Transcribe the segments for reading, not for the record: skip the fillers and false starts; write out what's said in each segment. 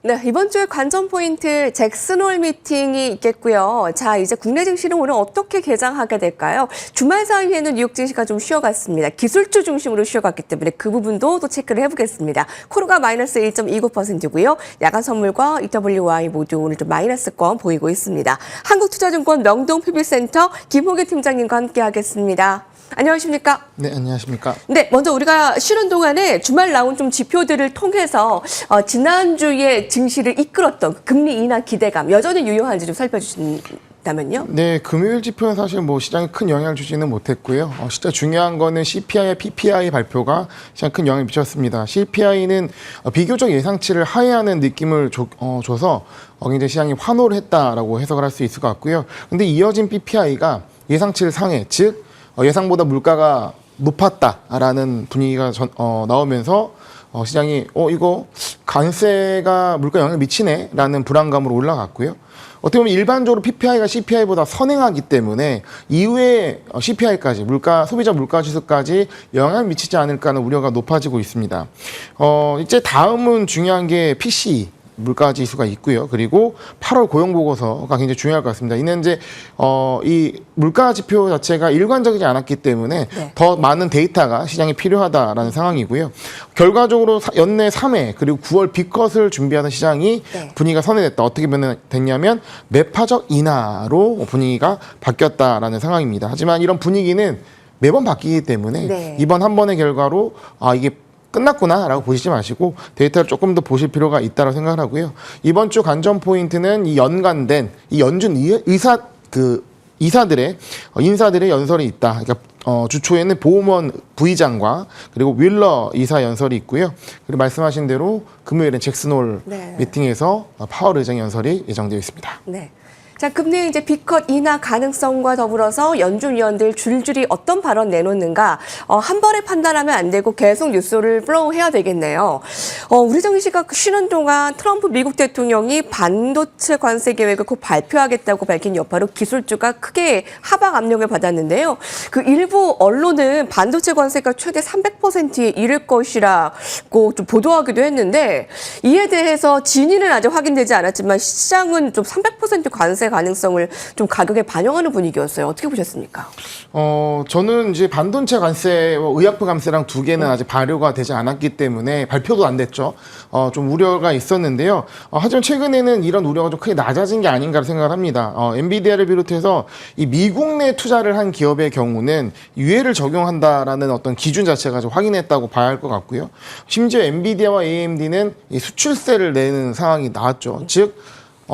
네, 이번 주에 관전 포인트 잭슨홀 미팅이 있겠고요. 자, 이제 국내 증시는 오늘 어떻게 개장하게 될까요? 주말 사이에는 뉴욕 증시가 좀 쉬어갔습니다. 기술주 중심으로 쉬어갔기 때문에 그 부분도 또 체크를 해보겠습니다. 코로가 마이너스 1.29%고요. 야간 선물과 EWY 모두 오늘 좀 마이너스권 보이고 있습니다. 한국투자증권 명동 PB센터 김호계 팀장님과 함께하겠습니다. 안녕하십니까? 네, 안녕하십니까? 네, 먼저 우리가 쉬는 동안에 주말 나온 좀 지표들을 통해서 지난주에 증시를 이끌었던 금리 인하 기대감 여전히 유효한지 좀 살펴주신다면요. 네, 금요일 지표는 사실 뭐 시장에 큰 영향을 주지는 못했고요. 진짜 중요한 거는 CPI와 PPI 발표가 시장에 큰 영향을 미쳤습니다. CPI는 비교적 예상치를 하회하는 느낌을 줘서 굉장히 시장이 환호를 했다라고 해석을 할 수 있을 것 같고요. 근데 이어진 PPI가 예상치를 상회, 즉 예상보다 물가가 높았다라는 분위기가 나오면서 시장이 이거 관세가 물가 영향을 미치네라는 불안감으로 올라갔고요. 어떻게 보면 일반적으로 PPI가 CPI보다 선행하기 때문에 이후에 CPI까지 소비자 물가 지수까지 영향을 미치지 않을까 하는 우려가 높아지고 있습니다. 이제 다음은 중요한 게 PCE. 물가 지수가 있고요. 그리고 8월 고용 보고서가 굉장히 중요할 것 같습니다. 이는 이제 이 물가 지표 자체가 일관적이지 않았기 때문에 네. 더 많은 데이터가 시장에 필요하다라는 상황이고요. 결과적으로 연내 3회 그리고 9월 B컷을 준비하는 시장이 네. 분위기가 선회됐다. 어떻게 됐냐면 매파적 인하로 분위기가 바뀌었다라는 상황입니다. 하지만 이런 분위기는 매번 바뀌기 때문에 네. 이번 한 번의 결과로 이게 끝났구나라고 보시지 마시고 데이터를 조금 더 보실 필요가 있다고 생각을 하고요. 이번 주 관전 포인트는 이 연간된 이 연준 이사들의 인사들의 연설이 있다. 그러니까 주 초에는 보우먼 부의장과 그리고 윌러 이사 연설이 있고요. 그리고 말씀하신 대로 금요일엔 잭슨홀 네. 미팅에서 파월 의장 연설이 예정되어 있습니다. 네. 자, 금리 이제 B컷 인하 가능성과 더불어서 연준 위원들 줄줄이 어떤 발언 내놓는가 한 번에 판단하면 안 되고 계속 뉴스를 플로우 해야 되겠네요. 우리 증시가 쉬는 동안 트럼프 미국 대통령이 반도체 관세 계획을 꼭 발표하겠다고 밝힌 여파로 기술주가 크게 하방 압력을 받았는데요. 그 일부 언론은 반도체 관세가 최대 300%에 이를 것이라고 좀 보도하기도 했는데 이에 대해서 진위는 아직 확인되지 않았지만 시장은 좀 300% 관세 가능성을 좀 가격에 반영하는 분위기였어요. 어떻게 보셨습니까? 저는 이제 반도체 관세, 의약품 관세랑 두 개는 아직 발효가 되지 않았기 때문에 발표도 안 됐죠. 좀 우려가 있었는데요. 하지만 최근에는 이런 우려가 좀 크게 낮아진 게 아닌가 생각을 합니다. 엔비디아를 비롯해서 이 미국 내 투자를 한 기업의 경우는 유예를 적용한다라는 어떤 기준 자체가 좀 확인했다고 봐야 할 것 같고요. 심지어 엔비디아와 AMD는 이 수출세를 내는 상황이 나왔죠. 즉,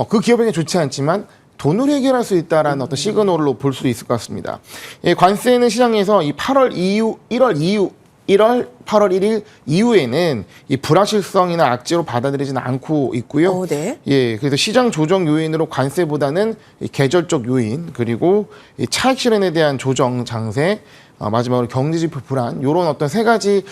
그 기업에게 좋지 않지만 돈으로 해결할 수 있다라는 어떤 시그널로 볼 수 있을 것 같습니다. 관세는 시장에서 이 8월 8월 1일 이후에는 이 불확실성이나 악재로 받아들이지는 않고 있고요. 네. 그래서 시장 조정 요인으로 관세보다는 이 계절적 요인 그리고 이 차익 실현에 대한 조정 장세 마지막으로 경제지표 불안 이런 어떤 세 가지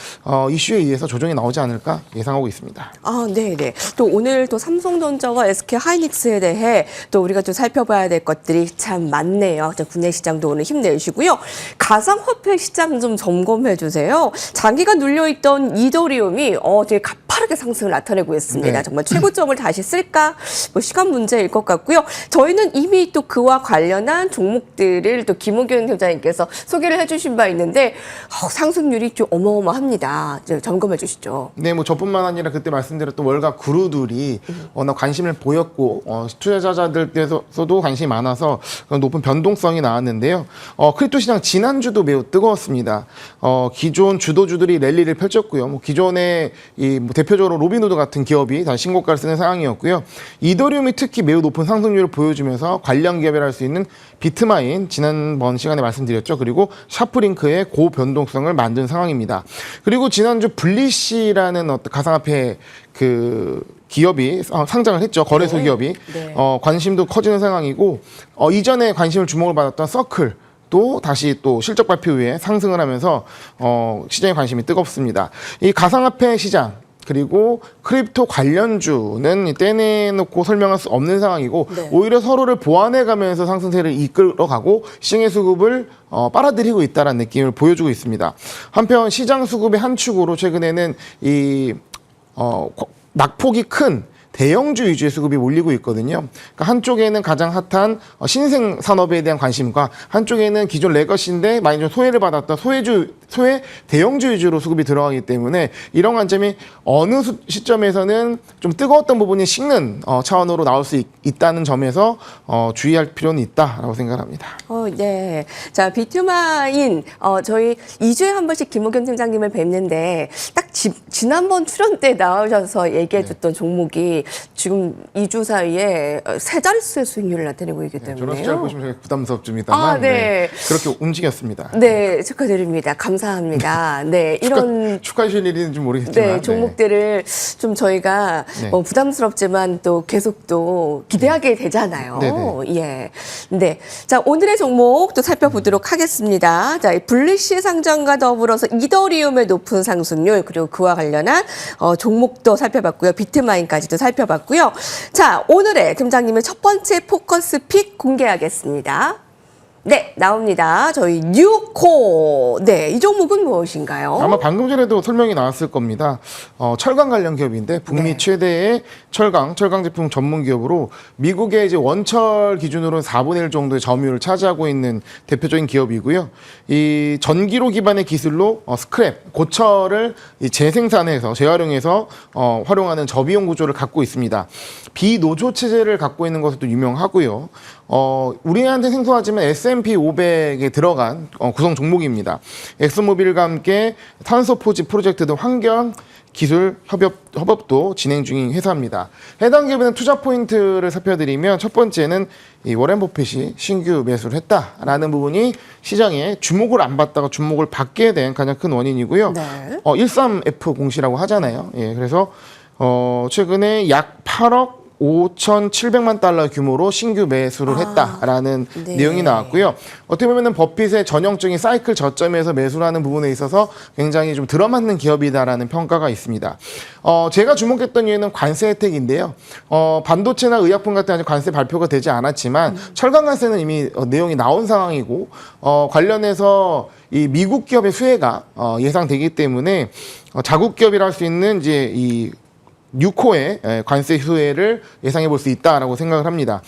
이슈에 의해서 조정이 나오지 않을까 예상하고 있습니다. 네네. 또 오늘 또 삼성전자와 SK 하이닉스에 대해 또 우리가 좀 살펴봐야 될 것들이 참 많네요. 국내 시장도 오늘 힘내시고요. 가상화폐 시장 좀 점검해 주세요. 장기간 눌려있던 이더리움이 되게 가파르게 상승을 나타내고 있습니다. 네. 정말 최고점을 다시 쓸까? 시간 문제일 것 같고요. 저희는 이미 또 그와 관련한 종목들을 또 김우균 팀장님께서 소개를 해주신 바 있는데 상승률이 좀 어마어마합니다. 점검해 주시죠. 네, 뭐 저뿐만 아니라 그때 말씀드렸던 월가 그루들이 워낙 관심을 보였고 투자자들께서도 관심이 많아서 높은 변동성이 나왔는데요. 크립토 시장 지난주도 매우 뜨거웠습니다. 기존 주도주들이 랠리를 펼쳤고요. 기존의 대표적으로 로빈후드 같은 기업이 다시 신고가를 쓰는 상황이었고요. 이더리움이 특히 매우 높은 상승률을 보여주면서 관련 기업이라 할 수 있는 비트마인 지난번 시간에 말씀드렸죠. 그리고 샤프링크의 고변동성을 만든 상황입니다. 그리고 지난주 블리시라는 어떤 가상화폐 기업이 상장을 했죠. 거래소 기업이. 네. 관심도 커지는 상황이고 이전에 관심을 주목을 받았던 서클 또 다시 또 실적 발표 후에 상승을 하면서 시장의 관심이 뜨겁습니다. 이 가상화폐 시장 그리고 크립토 관련주는 떼내놓고 설명할 수 없는 상황이고 네. 오히려 서로를 보완해가면서 상승세를 이끌어가고 시장의 수급을 빨아들이고 있다는 느낌을 보여주고 있습니다. 한편 시장 수급의 한 축으로 최근에는 이 낙폭이 큰 대형주 위주의 수급이 몰리고 있거든요. 그러니까 한쪽에는 가장 핫한 신생 산업에 대한 관심과 한쪽에는 기존 레거시인데 많이 좀 소외를 받았던 소외 대형주 위주로 수급이 들어가기 때문에 이런 관점이 어느 시점에서는 좀 뜨거웠던 부분이 식는 차원으로 나올 수 있다는 점에서 주의할 필요는 있다라고 생각합니다. 네. 자, 비트마인, 저희 2주에 한 번씩 김호겸 팀장님을 뵙는데, 딱 지난번 출연 때 나오셔서 얘기해줬던 종목이 지금 2주 사이에 세 자릿수의 수익률을 나타내고 있기 저런 때문에요. 숫자를 보시면 부담스럽습니다만 네. 그렇게 움직였습니다. 네, 축하드립니다. 감사합니다. 네, 이런. 축하하실 일인지 모르겠지만. 네, 종목들을 좀 저희가 부담스럽지만 또 계속 또 기대하게 되잖아요. 예. 네. 자, 오늘의 종목 또 살펴보도록 하겠습니다. 자, 이 블리시 상장과 더불어서 이더리움의 높은 상승률, 그리고 그와 관련한 종목도 살펴봤고요. 비트마인까지도 살펴봤고요. 자, 오늘의 팀장님의 첫 번째 포커스 픽 공개하겠습니다. 네, 나옵니다. 저희 뉴코. 네, 이 종목은 무엇인가요? 아마 방금 전에도 설명이 나왔을 겁니다. 철강 관련 기업인데 북미 최대의 철강 제품 전문 기업으로 미국의 이제 원철 기준으로는 4분의 1 정도의 점유율을 차지하고 있는 대표적인 기업이고요. 이 전기로 기반의 기술로 스크랩, 고철을 재생산해서 재활용해서 활용하는 저비용 구조를 갖고 있습니다. 비노조 체제를 갖고 있는 것으로 유명하고요. 우리한테 생소하지만 S&P 500에 들어간 구성 종목입니다. 엑스모빌과 함께 탄소 포지 프로젝트 등 환경 기술 협업도 진행 중인 회사입니다. 해당 기업에는 투자 포인트를 살펴드리면 첫 번째는 이 워렌 버핏이 신규 매수를 했다라는 부분이 시장에 주목을 안 받다가 주목을 받게 된 가장 큰 원인이고요. 13F 공시라고 하잖아요. 예, 그래서 최근에 약 8억 5,700만 달러 규모로 신규 매수를 했다라는 내용이 나왔고요. 어떻게 보면은 버핏의 전형적인 사이클 저점에서 매수를 하는 부분에 있어서 굉장히 좀 들어맞는 기업이다라는 평가가 있습니다. 제가 주목했던 이유는 관세 혜택인데요. 반도체나 의약품 같은 아직 관세 발표가 되지 않았지만 철강 관세는 이미 내용이 나온 상황이고 관련해서 이 미국 기업의 수혜가 예상되기 때문에 자국 기업이라 할 수 있는 이제 이 뉴코의 관세 수혜를 예상해 볼 수 있다라고 생각을 합니다.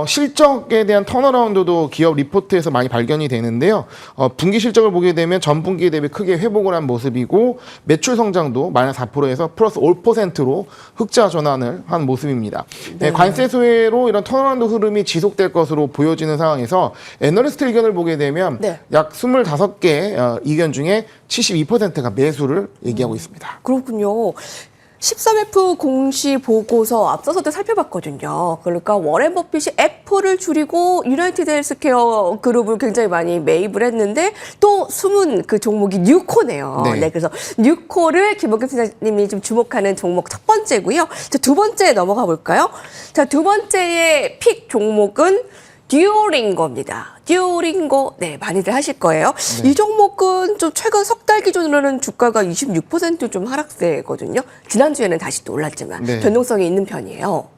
실적에 대한 턴어라운드도 기업 리포트에서 많이 발견이 되는데요. 분기 실적을 보게 되면 전분기 대비 크게 회복을 한 모습이고 매출 성장도 마이너스 4%에서 플러스 5%로 흑자 전환을 한 모습입니다. 관세 수혜로 이런 턴어라운드 흐름이 지속될 것으로 보여지는 상황에서 애널리스트 의견을 보게 되면 약 25개 의견 중에 72%가 매수를 얘기하고 있습니다. 그렇군요. 13F 공시 보고서 앞서서도 살펴봤거든요. 그러니까 워렌 버핏이 애플을 줄이고 유나이티드 헬스케어 그룹을 굉장히 많이 매입을 했는데 또 숨은 그 종목이 뉴코네요. 네, 그래서 뉴코를 김호겸 팀장님이 좀 주목하는 종목 첫 번째고요. 자, 두 번째 넘어가 볼까요? 자, 두 번째의 픽 종목은 듀오링고입니다. 듀오링고, 네, 많이들 하실 거예요. 이 종목은 좀 최근 석 달 기준으로는 주가가 26% 하락세거든요. 지난주에는 다시 또 올랐지만 변동성이 있는 편이에요.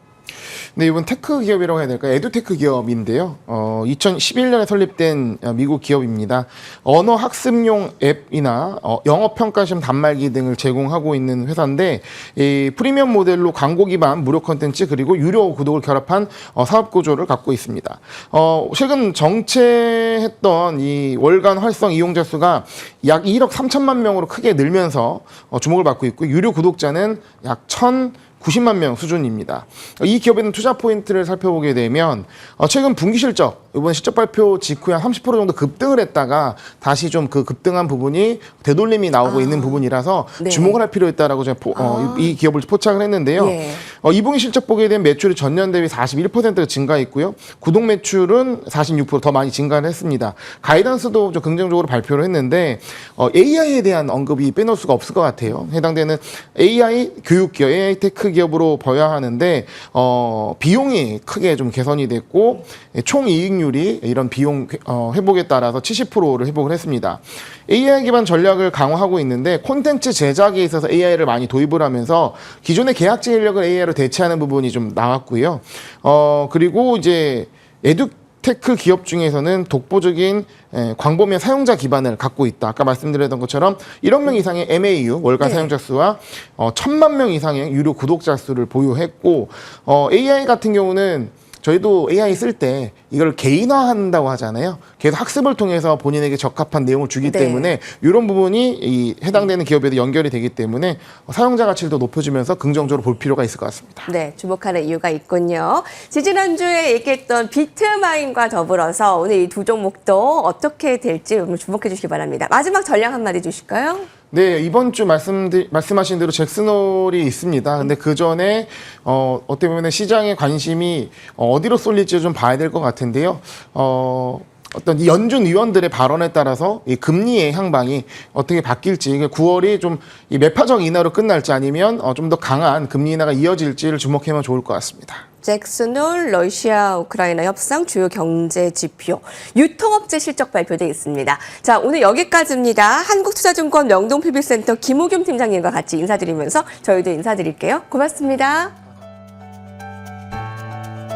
네, 이번 테크 기업이라고 해야 될까요? 에듀테크 기업인데요. 2011년에 설립된 미국 기업입니다. 언어 학습용 앱이나 영어 평가 시험 단말기 등을 제공하고 있는 회사인데 이 프리미엄 모델로 광고 기반 무료 콘텐츠 그리고 유료 구독을 결합한 사업 구조를 갖고 있습니다. 최근 정체했던 이 월간 활성 이용자 수가 약 1억 3천만 명으로 크게 늘면서 주목을 받고 있고 유료 구독자는 약 90만 명 수준입니다. 이 기업에는 투자 포인트를 살펴보게 되면 최근 분기 실적, 이번 실적 발표 직후에 한 30% 정도 급등을 했다가 다시 좀 그 급등한 부분이 되돌림이 나오고 있는 부분이라서 주목을 할 필요 있다라고 제가 이 기업을 포착을 했는데요. 2분기 실적 보게 되면 매출이 전년 대비 41% 증가했고요. 구독 매출은 46% 더 많이 증가를 했습니다. 가이던스도 좀 긍정적으로 발표를 했는데 AI에 대한 언급이 빼놓을 수가 없을 것 같아요. 해당되는 AI 교육 기업, AI 테크 기업으로 봐야 하는데 비용이 크게 좀 개선이 됐고 총 이익률이 이런 비용 회복에 따라서 70%를 회복을 했습니다. AI 기반 전략을 강화하고 있는데 콘텐츠 제작에 있어서 AI를 많이 도입을 하면서 기존의 계약직 인력을 AI로 대체하는 부분이 좀 나왔고요. 그리고 이제 테크 기업 중에서는 독보적인 광범위한 사용자 기반을 갖고 있다. 아까 말씀드렸던 것처럼 1억 명 이상의 MAU 월간 네. 사용자 수와 1,000만 명 이상의 유료 구독자 수를 보유했고 AI 같은 경우는 저희도 AI 쓸 때 이걸 개인화한다고 하잖아요. 계속 학습을 통해서 본인에게 적합한 내용을 주기 네. 때문에 이런 부분이 이 해당되는 기업에도 연결이 되기 때문에 사용자 가치를 더 높여주면서 긍정적으로 볼 필요가 있을 것 같습니다. 네, 주목하는 이유가 있군요. 지지난주에 얘기했던 비트마인과 더불어서 오늘 이 두 종목도 어떻게 될지 오늘 주목해 주시기 바랍니다. 마지막 전략 한마디 주실까요? 네, 이번 주 말씀하신 대로 잭슨홀이 있습니다. 근데 그 전에, 어떻게 보면 시장의 관심이 어디로 쏠릴지 좀 봐야 될 것 같은데요. 어떤 이 연준 위원들의 발언에 따라서 이 금리의 향방이 어떻게 바뀔지, 9월이 좀 이 매파적 인하로 끝날지 아니면 좀 더 강한 금리 인하가 이어질지를 주목하면 좋을 것 같습니다. 잭슨홀 러시아 우크라이나 협상 주요 경제 지표 유통업체 실적 발표돼 있습니다. 자, 오늘 여기까지입니다. 한국투자증권 명동PB센터 김우겸 팀장님과 같이 인사드리면서 저희도 인사드릴게요. 고맙습니다.